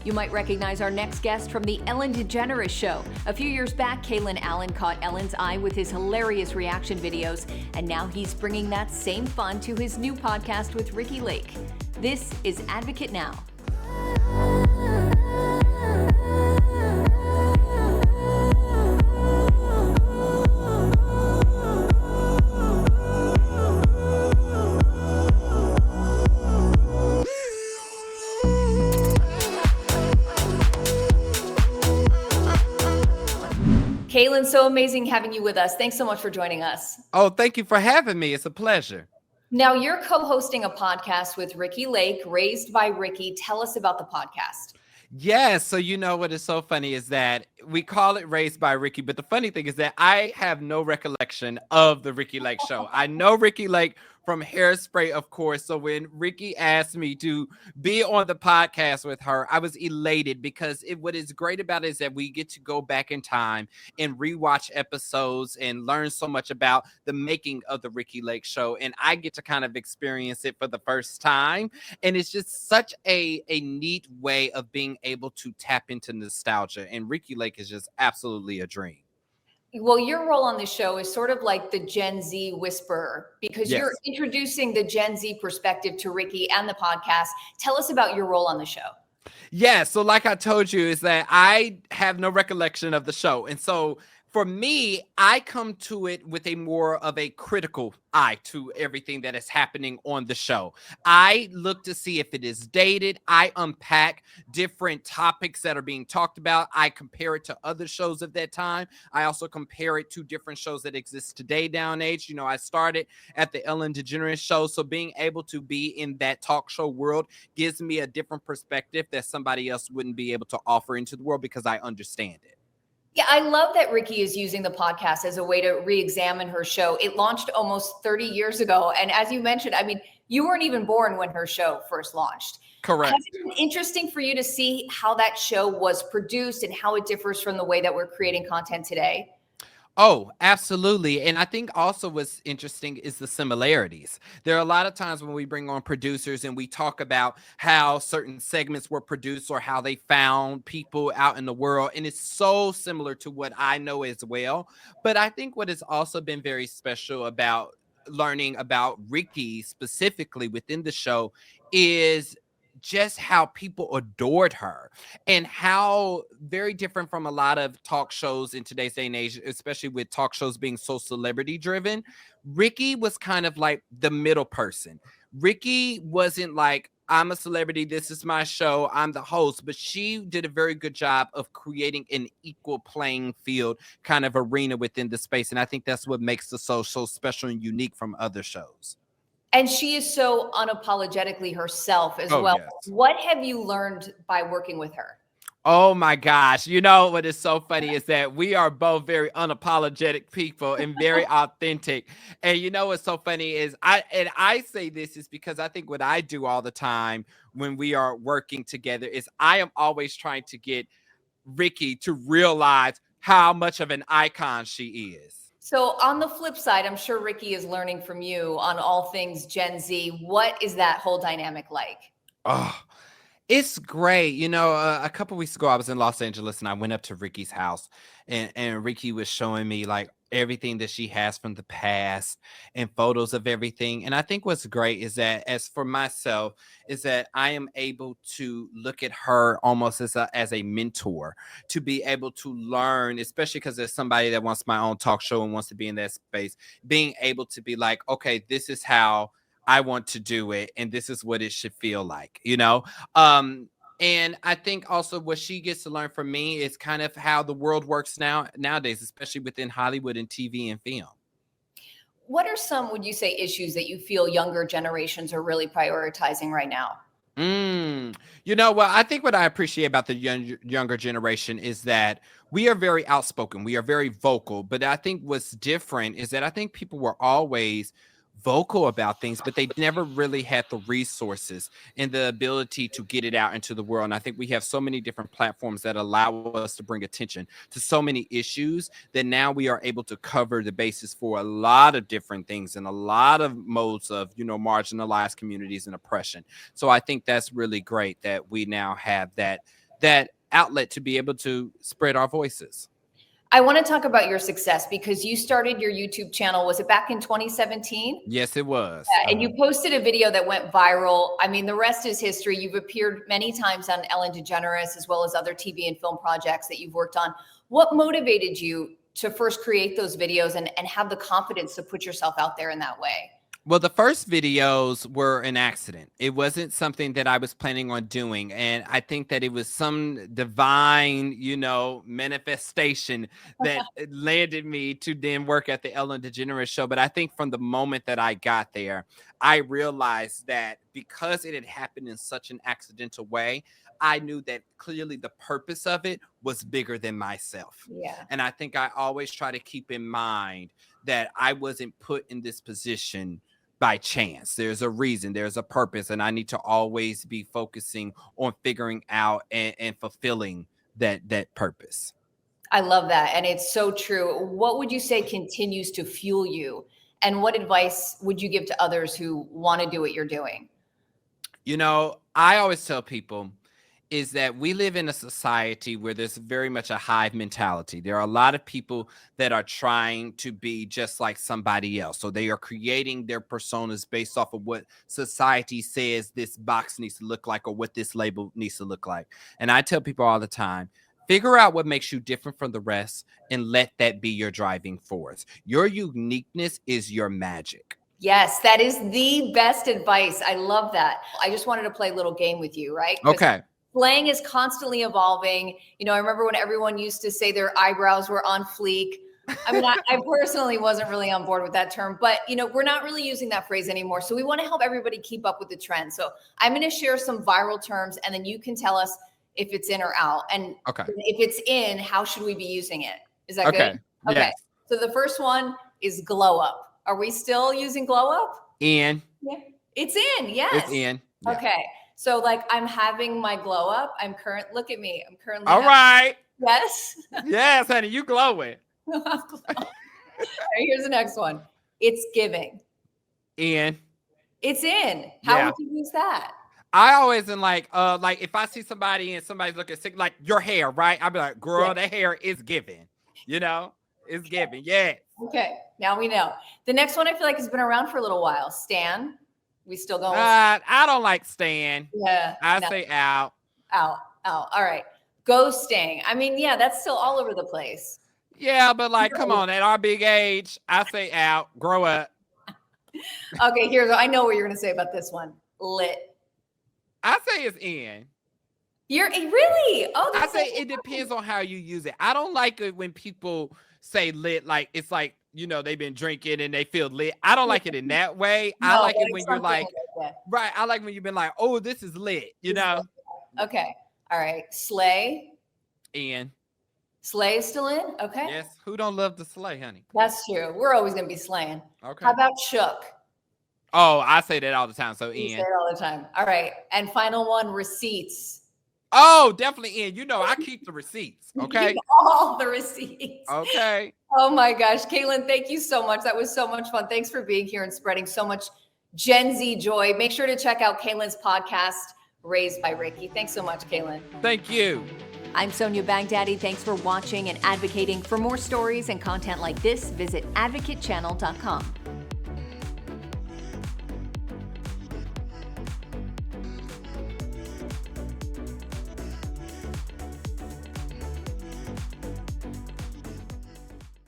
You might recognize our next guest from The Ellen DeGeneres Show. A few years back, Kalen Allen caught Ellen's eye with his hilarious reaction videos, and now he's bringing that same fun to his new podcast with Ricky Lake. This is Advocate Now. Kalen, so amazing having you with us. Thanks so much for joining us. Oh, thank you for having me. It's a pleasure. Now, you're co-hosting a podcast with Ricky Lake, Raised by Ricky. Tell us about the podcast. Yes. So, you know what is so funny is that we call it Raised by Ricky. But the funny thing is that I have no recollection of the Ricky Lake show. I know Ricky Lake from Hairspray, of course. So when Ricky asked me to be on the podcast with her, I was elated because what is great about it is that we get to go back in time and rewatch episodes and learn so much about the making of the Ricky Lake show. And I get to kind of experience it for the first time. And it's just such a neat way of being able to tap into nostalgia. And Ricky Lake is just absolutely a dream. Well, your role on the show is sort of like the Gen Z whisperer because Yes. you're introducing the Gen Z perspective to Ricky and the podcast. Tell us about your role on the show. Yeah, so like I told you, is that I have no recollection of the show. And so for me, I come to it with a more of a critical eye to everything that is happening on the show. I look to see if it is dated. I unpack different topics that are being talked about. I compare it to other shows of that time. I also compare it to different shows that exist today, down and age. You know, I started at the Ellen DeGeneres Show, so being able to be in that talk show world gives me a different perspective that somebody else wouldn't be able to offer into the world because I understand it. Yeah, I love that Ricky is using the podcast as a way to re-examine her show. It launched almost 30 years ago. And as you mentioned, I mean, you weren't even born when her show first launched. Correct. Has it been interesting for you to see how that show was produced and how it differs from the way that we're creating content today? Oh, absolutely. And I think also what's interesting is the similarities. There are a lot of times when we bring on producers and we talk about how certain segments were produced or how they found people out in the world. And it's so similar to what I know as well. But I think what has also been very special about learning about Ricky specifically within the show is just how people adored her and how very different from a lot of talk shows in today's day and age, especially with talk shows being so celebrity driven. Ricky was kind of like the middle person. Ricky wasn't like, I'm a celebrity, this is my show, I'm the host, but she did a very good job of creating an equal playing field kind of arena within the space. And I think that's what makes the show so special and unique from other shows. And she is so unapologetically herself as well. Yes. What have you learned by working with her? Oh my gosh. You know what is so funny is that we are both very unapologetic people and very authentic. And you know what's so funny is I say this is because I think what I do all the time when we are working together is I am always trying to get Ricky to realize how much of an icon she is. So on the flip side, I'm sure Ricky is learning from you on all things Gen Z. What is that whole dynamic like? Oh, it's great. You know, a couple weeks ago, I was in Los Angeles and I went up to Ricky's house and Ricky was showing me like everything that she has from the past and photos of everything. And I think what's great is that as for myself, is that I am able to look at her almost as a mentor to be able to learn, especially because there's somebody that wants my own talk show and wants to be in that space, being able to be like, okay, this is how I want to do it, and this is what it should feel like, you know? And I think also what she gets to learn from me is kind of how the world works nowadays, especially within Hollywood and TV and film. What are some, would you say, issues that you feel younger generations are really prioritizing right now? You know, well, I think what I appreciate about the younger generation is that we are very outspoken. We are very vocal. But I think what's different is that I think people were always vocal about things, but they never really had the resources and the ability to get it out into the world. And I think we have so many different platforms that allow us to bring attention to so many issues that now we are able to cover the basis for a lot of different things and a lot of modes of, you know, marginalized communities and oppression. So I think that's really great that we now have that outlet to be able to spread our voices. I want to talk about your success because you started your YouTube channel. Was it back in 2017? Yes, it was. And you posted a video that went viral. I mean, the rest is history. You've appeared many times on Ellen DeGeneres, as well as other TV and film projects that you've worked on. What motivated you to first create those videos and have the confidence to put yourself out there in that way? Well, the first videos were an accident. It wasn't something that I was planning on doing. And I think that it was some divine, manifestation that landed me to then work at the Ellen DeGeneres show. But I think from the moment that I got there, I realized that because it had happened in such an accidental way, I knew that clearly the purpose of it was bigger than myself. Yeah. And I think I always try to keep in mind that I wasn't put in this position by chance. There's a reason, there's a purpose, and I need to always be focusing on figuring out and fulfilling that purpose. I love that. And it's so true. What would you say continues to fuel you? And what advice would you give to others who want to do what you're doing? I always tell people is that we live in a society where there's very much a hive mentality. There are a lot of people that are trying to be just like somebody else. So they are creating their personas based off of what society says this box needs to look like or what this label needs to look like. And I tell people all the time, figure out what makes you different from the rest and let that be your driving force. Your uniqueness is your magic. Yes, that is the best advice. I love that. I just wanted to play a little game with you, right? Okay. Slang is constantly evolving. I remember when everyone used to say their eyebrows were on fleek. I mean, I personally wasn't really on board with that term, but we're not really using that phrase anymore. So we want to help everybody keep up with the trend. So I'm going to share some viral terms and then you can tell us if it's in or out. And if it's in, how should we be using it? Is that good? Okay. Yes. So the first one is glow up. Are we still using glow up? In. Yeah. It's in. Yes. It's in. Yeah. Okay. So like I'm having my glow up. Look at me. I'm currently. All right. Yes. Yes, honey, you glowing. All right, here's the next one. It's giving. In. It's in. How would you use that? I always am like if I see somebody and somebody's looking sick, like your hair, right? I'll be like, girl, the hair is giving. It's giving. Yeah. Okay. Now we know. The next one I feel like has been around for a little while. Stan. We still going? I don't like Stan. Yeah. I say out. Out. All right. Ghosting. I mean, yeah, that's still all over the place. Yeah, but like, come on, at our big age, I say out. Grow up. Okay, I know what you're gonna say about this one. Lit. I say it's in. You're really? Oh, I say it depends on how you use it. I don't like it when people say lit, like it's like, they've been drinking and they feel lit. I don't like it in that way. No, I like it when you're like right. I like when you've been like, oh, this is lit, Okay. All right. Slay. In. Slay is still in? Okay. Yes. Who don't love the slay, honey? That's true. We're always going to be slaying. Okay. How about shook? Oh, I say that all the time. So You in. say it all the time. All right. And final one, receipts. Oh, definitely in. I keep the receipts. Okay. Keep all the receipts. Okay. Oh my gosh. Kalen, thank you so much. That was so much fun. Thanks for being here and spreading so much Gen Z joy. Make sure to check out Kalen's podcast, Raised by Ricky. Thanks so much, Kalen. Thank you. I'm Sonia Baghdadi. Thanks for watching and advocating. For more stories and content like this, visit advocatechannel.com.